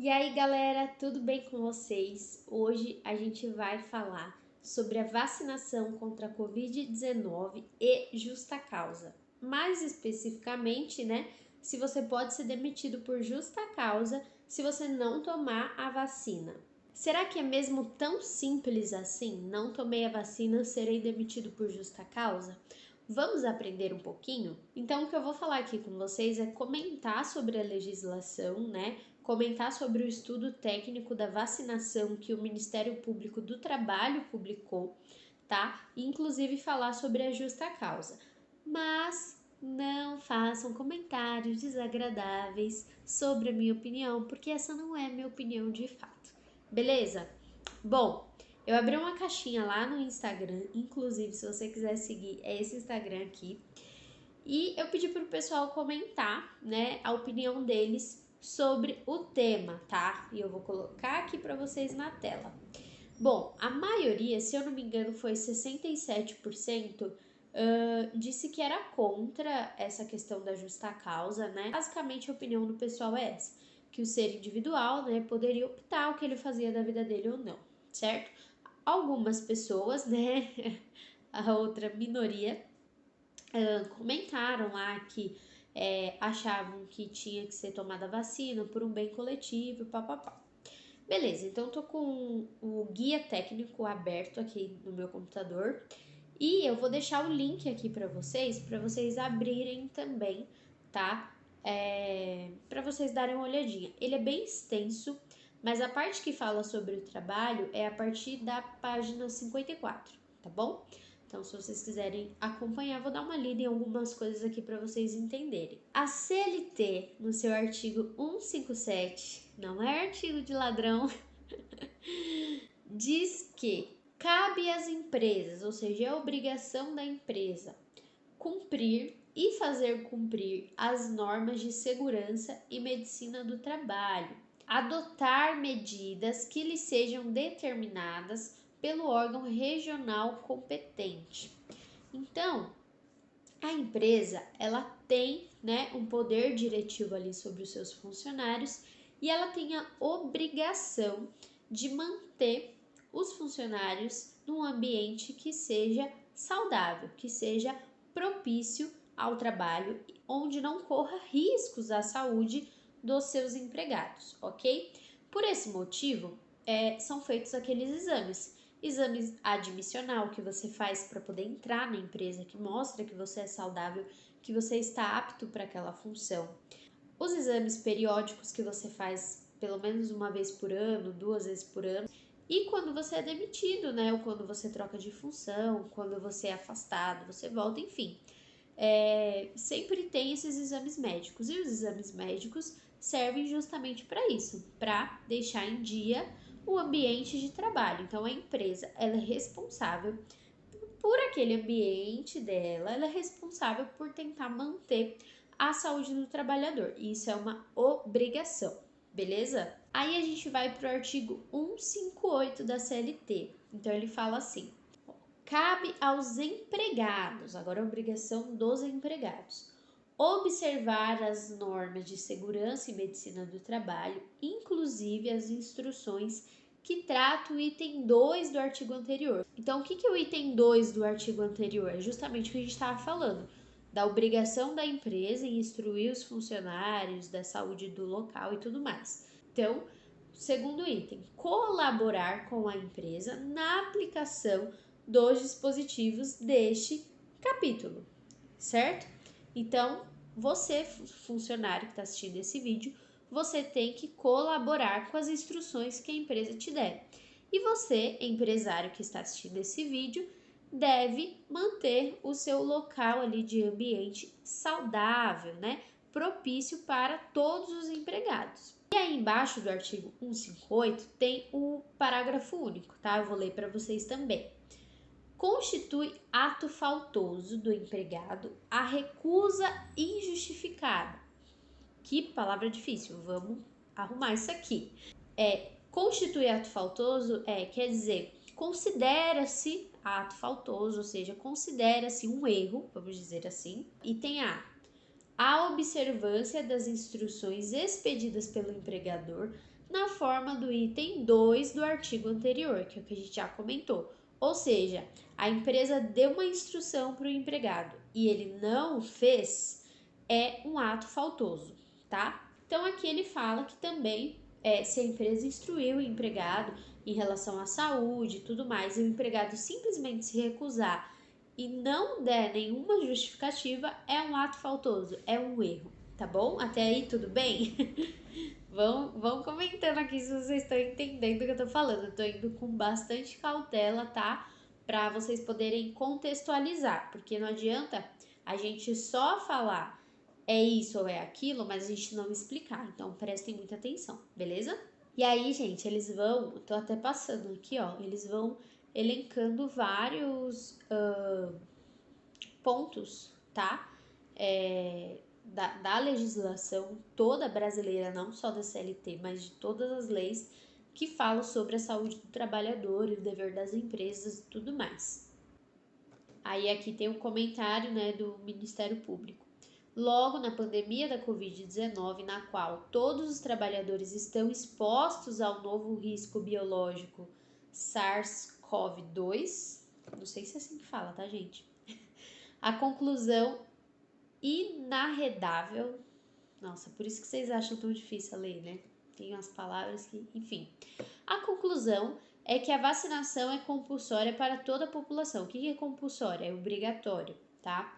E aí, galera, tudo bem com vocês? Hoje a gente vai falar sobre a vacinação contra a Covid-19 e justa causa. Mais especificamente, se você pode ser demitido por justa causa se você não tomar a vacina. Será que é mesmo tão simples assim? Não tomei a vacina, serei demitido por justa causa? Vamos aprender um pouquinho? Então, o que eu vou falar aqui com vocês é comentar sobre a legislação, comentar sobre o estudo técnico da vacinação que o Ministério Público do Trabalho publicou, tá? E, inclusive, falar sobre a justa causa. Mas não façam comentários desagradáveis sobre a minha opinião, porque essa não é minha opinião de fato. Beleza? Bom, eu abri uma caixinha lá no Instagram, inclusive se você quiser seguir, é esse Instagram aqui. E eu pedi pro pessoal comentar, a opinião deles sobre o tema, tá? E eu vou colocar aqui para vocês na tela. Bom, a maioria, se eu não me engano, foi 67%, disse que era contra essa questão da justa causa, Basicamente, a opinião do pessoal é essa, que o ser individual, poderia optar o que ele fazia da vida dele ou não, certo? Algumas pessoas, a outra minoria, comentaram lá que achavam que tinha que ser tomada a vacina por um bem coletivo, papapá. Beleza, então tô com o guia técnico aberto aqui no meu computador e eu vou deixar o link aqui para vocês abrirem também, tá? Para vocês darem uma olhadinha. Ele é bem extenso, mas a parte que fala sobre o trabalho é a partir da página 54, tá bom? Então, se vocês quiserem acompanhar, vou dar uma lida em algumas coisas aqui para vocês entenderem. A CLT, no seu artigo 157, não é artigo de ladrão, diz que cabe às empresas, ou seja, é obrigação da empresa, cumprir e fazer cumprir as normas de segurança e medicina do trabalho, adotar medidas que lhe sejam determinadas pelo órgão regional competente. Então, a empresa, ela tem, um poder diretivo ali sobre os seus funcionários e ela tem a obrigação de manter os funcionários num ambiente que seja saudável, que seja propício ao trabalho, onde não corra riscos à saúde dos seus empregados, ok? Por esse motivo, são feitos aqueles exames admissional que você faz para poder entrar na empresa, que mostra que você é saudável, que você está apto para aquela função. Os exames periódicos que você faz pelo menos uma vez por ano, 2 vezes por ano. E quando você é demitido, ou quando você troca de função, quando você é afastado, você volta, enfim. Sempre tem esses exames médicos. E os exames médicos servem justamente para isso, para deixar em dia o ambiente de trabalho. Então, a empresa, ela é responsável por aquele ambiente dela, ela é responsável por tentar manter a saúde do trabalhador. Isso é uma obrigação, beleza? Aí a gente vai para o artigo 158 da CLT. Então, ele fala assim: cabe aos empregados, agora é obrigação dos empregados, observar as normas de segurança e medicina do trabalho, inclusive as instruções que trata o item 2 do artigo anterior. Então, o que é o item 2 do artigo anterior? É justamente o que a gente estava falando, da obrigação da empresa em instruir os funcionários, da saúde do local e tudo mais. Então, segundo item, colaborar com a empresa na aplicação dos dispositivos deste capítulo, certo? Então, você, funcionário que está assistindo esse vídeo, você tem que colaborar com as instruções que a empresa te der. E você, empresário que está assistindo esse vídeo, deve manter o seu local ali de ambiente saudável, propício para todos os empregados. E aí embaixo do artigo 158 tem o parágrafo único, tá? Eu vou ler para vocês também. Constitui ato faltoso do empregado a recusa injustificada. Que palavra difícil, vamos arrumar isso aqui. Constitui ato faltoso quer dizer, considera-se ato faltoso, ou seja, considera-se um erro, vamos dizer assim, e tem a observância das instruções expedidas pelo empregador na forma do item 2 do artigo anterior, que é o que a gente já comentou. Ou seja, a empresa deu uma instrução para o empregado e ele não fez, é um ato faltoso, tá? Então aqui ele fala que também se a empresa instruiu o empregado em relação à saúde e tudo mais, e o empregado simplesmente se recusar e não der nenhuma justificativa, é um ato faltoso, é um erro, tá bom? Até aí tudo bem? Vão comentando aqui se vocês estão entendendo o que eu tô falando. Eu tô indo com bastante cautela, tá? Para vocês poderem contextualizar, porque não adianta a gente só falar é isso ou é aquilo, mas a gente não explicar. Então prestem muita atenção, beleza? E aí, gente, eles vão, tô até passando aqui, ó, eles vão elencando vários pontos, tá? Da legislação toda brasileira, não só da CLT, mas de todas as leis que falam sobre a saúde do trabalhador e o dever das empresas e tudo mais. Aí aqui tem um comentário, né, do Ministério Público. Logo na pandemia da Covid-19, na qual todos os trabalhadores estão expostos ao novo risco biológico SARS-CoV-2, não sei se é assim que fala, tá, gente? A conclusão inarredável. Nossa, por isso que vocês acham tão difícil a ler, né? Tem umas palavras que, enfim. A conclusão é que a vacinação é compulsória para toda a população. O que é compulsória? É obrigatório, tá?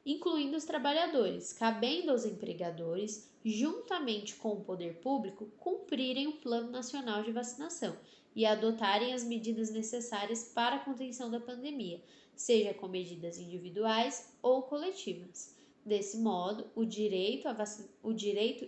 Incluindo os trabalhadores, cabendo aos empregadores, juntamente com o poder público, cumprirem o Plano Nacional de Vacinação e adotarem as medidas necessárias para a contenção da pandemia, seja com medidas individuais ou coletivas. Desse modo, o direito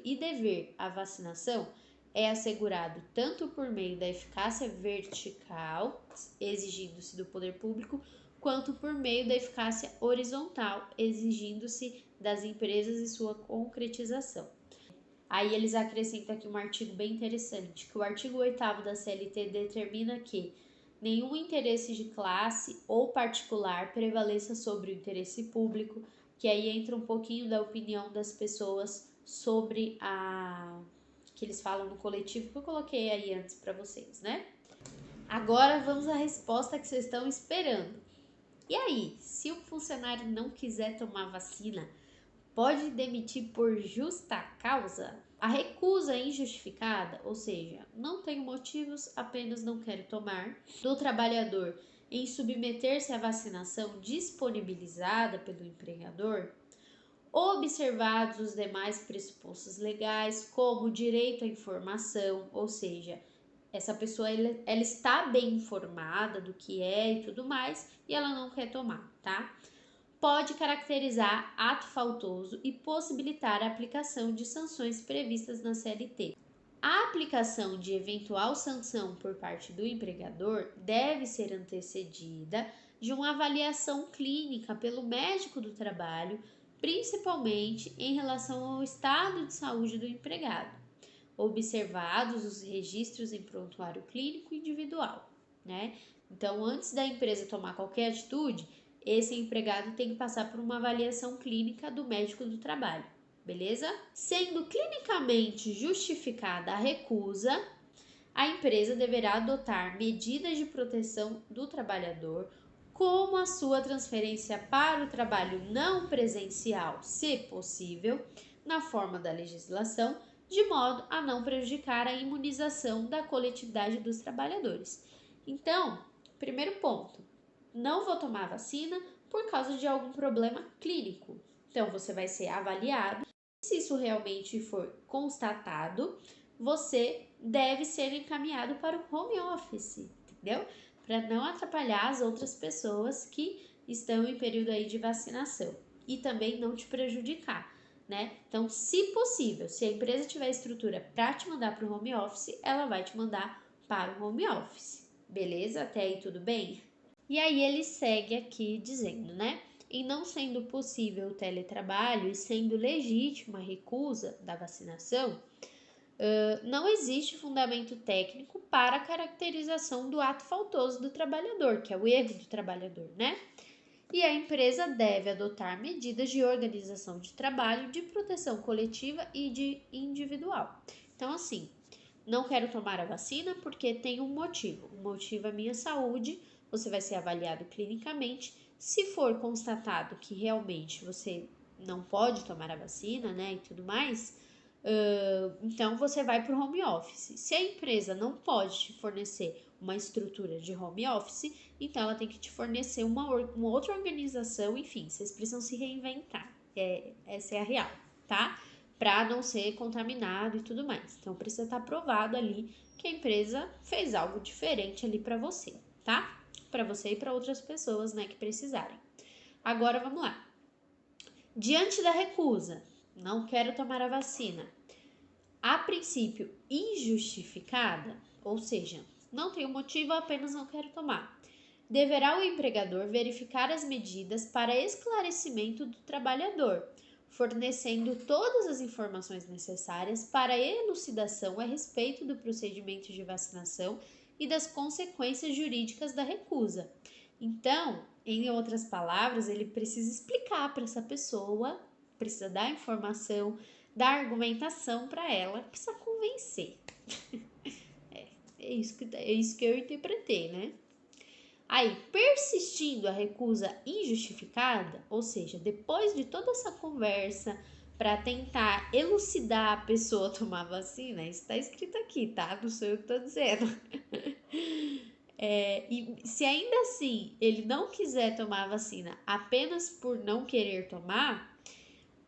e dever à vacinação é assegurado tanto por meio da eficácia vertical, exigindo-se do poder público, quanto por meio da eficácia horizontal, exigindo-se das empresas e sua concretização. Aí eles acrescentam aqui um artigo bem interessante, que o artigo 8º da CLT determina que nenhum interesse de classe ou particular prevaleça sobre o interesse público, que aí entra um pouquinho da opinião das pessoas sobre a que eles falam no coletivo, que eu coloquei aí antes para vocês, né? Agora vamos à resposta que vocês estão esperando. E aí, se o funcionário não quiser tomar vacina, pode demitir por justa causa? A recusa injustificada, ou seja, não tenho motivos, apenas não quero tomar, do trabalhador em submeter-se à vacinação disponibilizada pelo empregador, observados os demais pressupostos legais, como o direito à informação, ou seja, essa pessoa ela está bem informada do que é e tudo mais, e ela não quer tomar, tá? Pode caracterizar ato faltoso e possibilitar a aplicação de sanções previstas na CLT. A aplicação de eventual sanção por parte do empregador deve ser antecedida de uma avaliação clínica pelo médico do trabalho, principalmente em relação ao estado de saúde do empregado, observados os registros em prontuário clínico individual, né? Então, antes da empresa tomar qualquer atitude, esse empregado tem que passar por uma avaliação clínica do médico do trabalho, beleza? Sendo clinicamente justificada a recusa, a empresa deverá adotar medidas de proteção do trabalhador, como a sua transferência para o trabalho não presencial, se possível, na forma da legislação, de modo a não prejudicar a imunização da coletividade dos trabalhadores. Então, primeiro ponto, não vou tomar vacina por causa de algum problema clínico. Então, você vai ser avaliado. Se isso realmente for constatado, você deve ser encaminhado para o home office, entendeu? Para não atrapalhar as outras pessoas que estão em período aí de vacinação e também não te prejudicar, né? Então, se possível, se a empresa tiver estrutura para te mandar para o home office, ela vai te mandar para o home office, beleza? Até aí tudo bem? E aí ele segue aqui dizendo, né? Em não sendo possível o teletrabalho e sendo legítima a recusa da vacinação, não existe fundamento técnico para a caracterização do ato faltoso do trabalhador, que é o erro do trabalhador, né? E a empresa deve adotar medidas de organização de trabalho, de proteção coletiva e de individual. Então, assim, não quero tomar a vacina porque tem um motivo. O motivo é minha saúde, você vai ser avaliado clinicamente. Se for constatado que realmente você não pode tomar a vacina, né, e tudo mais, então você vai para o home office. Se a empresa não pode te fornecer uma estrutura de home office, então ela tem que te fornecer uma outra organização, enfim, vocês precisam se reinventar. Essa é a real, tá? Para não ser contaminado e tudo mais. Então precisa estar provado ali que a empresa fez algo diferente ali para você, tá? Para você e para outras pessoas, né, que precisarem. Agora vamos lá. Diante da recusa, não quero tomar a vacina, a princípio injustificada, ou seja, não tenho motivo, apenas não quero tomar. Deverá o empregador verificar as medidas para esclarecimento do trabalhador, fornecendo todas as informações necessárias para a elucidação a respeito do procedimento de vacinação e das consequências jurídicas da recusa. Então, em outras palavras, ele precisa explicar para essa pessoa, precisa dar informação, dar argumentação para ela, precisa convencer. É isso que eu interpretei, né? Aí, persistindo a recusa injustificada, ou seja, depois de toda essa conversa para tentar elucidar a pessoa a tomar a vacina, isso está escrito aqui, tá? Não sou eu que estou dizendo. E se ainda assim ele não quiser tomar a vacina apenas por não querer tomar,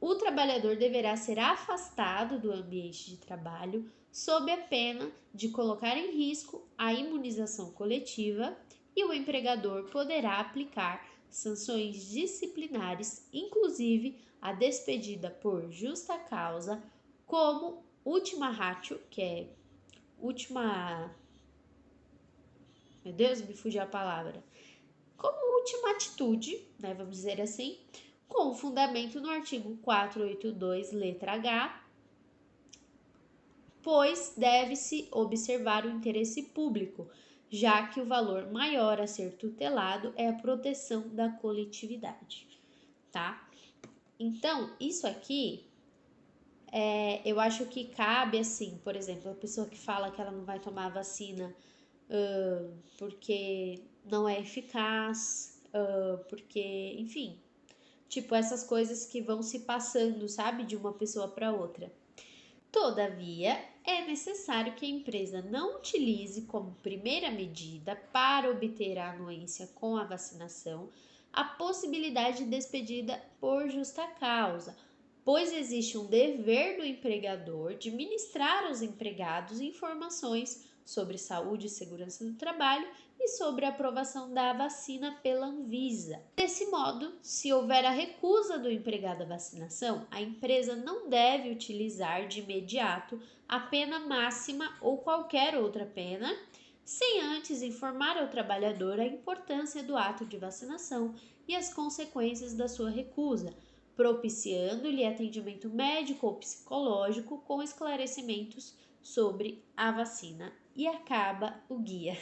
o trabalhador deverá ser afastado do ambiente de trabalho sob a pena de colocar em risco a imunização coletiva e o empregador poderá aplicar sanções disciplinares, inclusive a despedida por justa causa, como última ratio, que é última. Meu Deus, me fugiu a palavra. Como última atitude, né, vamos dizer assim, com fundamento no artigo 482, letra H, pois deve-se observar o interesse público, já que o valor maior a ser tutelado é a proteção da coletividade, tá? Então, isso aqui, eu acho que cabe assim, por exemplo, a pessoa que fala que ela não vai tomar a vacina porque não é eficaz, porque, enfim, tipo essas coisas que vão se passando, sabe, de uma pessoa para outra. Todavia, é necessário que a empresa não utilize como primeira medida para obter a anuência com a vacinação a possibilidade de despedida por justa causa, pois existe um dever do empregador de ministrar aos empregados informações sobre saúde e segurança do trabalho e sobre a aprovação da vacina pela Anvisa. Desse modo, se houver a recusa do empregado à vacinação, a empresa não deve utilizar de imediato a pena máxima ou qualquer outra pena, sem antes informar ao trabalhador a importância do ato de vacinação e as consequências da sua recusa, propiciando-lhe atendimento médico ou psicológico com esclarecimentos sobre a vacina. E acaba o guia.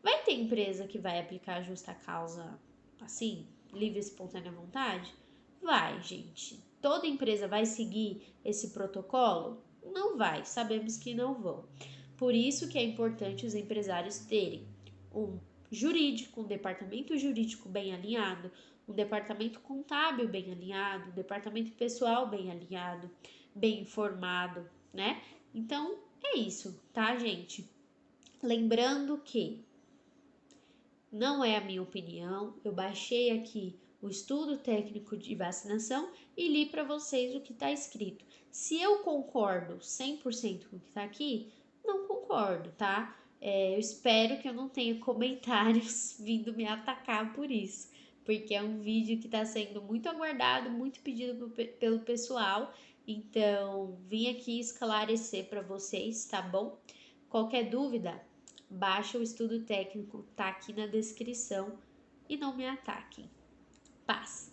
Vai ter empresa que vai aplicar a justa causa assim, livre e espontânea vontade? Vai, gente. Toda empresa vai seguir esse protocolo? Não vai, sabemos que não vão. Por isso que é importante os empresários terem um jurídico, um departamento jurídico bem alinhado, um departamento contábil bem alinhado, um departamento pessoal bem alinhado, bem informado, né? Então, é isso, tá, gente? Lembrando que não é a minha opinião, eu baixei aqui o estudo técnico de vacinação e li para vocês o que está escrito. Se eu concordo 100% com o que está aqui, não concordo, tá? Eu espero que eu não tenha comentários vindo me atacar por isso, porque é um vídeo que está sendo muito aguardado, muito pedido pelo pessoal, então vim aqui esclarecer para vocês, tá bom? Qualquer dúvida, baixa o estudo técnico, tá aqui na descrição e não me ataquem. Paz!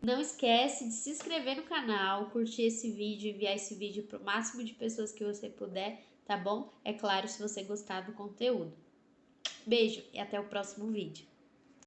Não esquece de se inscrever no canal, curtir esse vídeo, enviar esse vídeo para o máximo de pessoas que você puder, tá bom? É claro, se você gostar do conteúdo. Beijo e até o próximo vídeo.